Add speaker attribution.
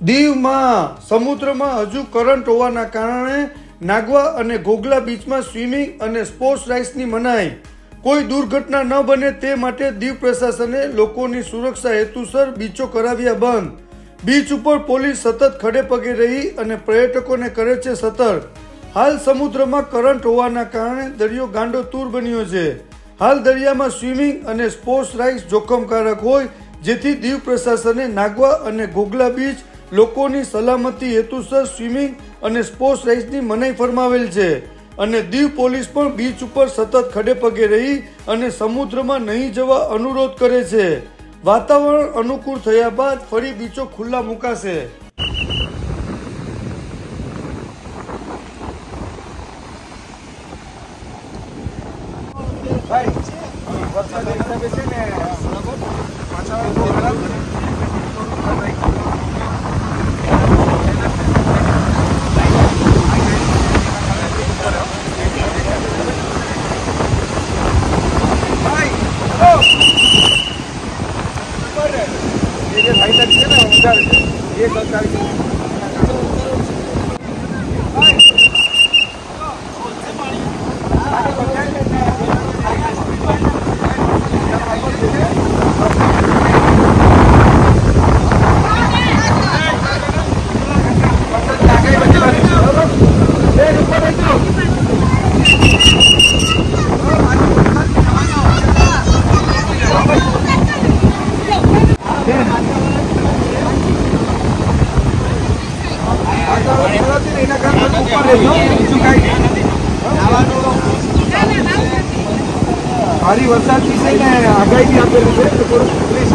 Speaker 1: દીવમાં સમુદ્રમાં હજુ કરંટ હોવાના કારણે નાગવા અને ઘોઘલા બીચમાં સ્વિમિંગ અને સ્પોર્ટ્સ રાઇડ્સની મનાઈ. કોઈ દુર્ઘટના ન બને તે માટે દીવ પ્રશાસને લોકોની સુરક્ષા હેતુસર બીચો કરાવ્યા બંધ. બીચ ઉપર પોલીસ સતત ખડે પગે રહી અને પર્યટકોને કરે છે સતર્ક. હાલ સમુદ્રમાં કરંટ હોવાના કારણે દરિયો ગાંડો તૂર બન્યો છે. હાલ દરિયામાં સ્વિમિંગ અને સ્પોર્ટ્સ રાઇડ્સ જોખમકારક હોય, જેથી દીવ પ્રશાસને નાગવા અને ઘોઘલા બીચ લોકોની સલામતી હેતુસર સ્વિમિંગ અને સ્પોર્ટ્સ રાઇડ્સની મનાઈ ફરમાવેલ છે. અને દીવ પોલીસ પણ બીચ ઉપર સતત ખડે પગે રહી અને સમુદ્રમાં નહીં જવા અનુરોધ કરે છે. વાતાવરણ અનુકૂળ થયા બાદ ફરી બીચો ખુલ્લા મુકાશે. भारी वरसाद विषय आगाही भी आपे प्लीज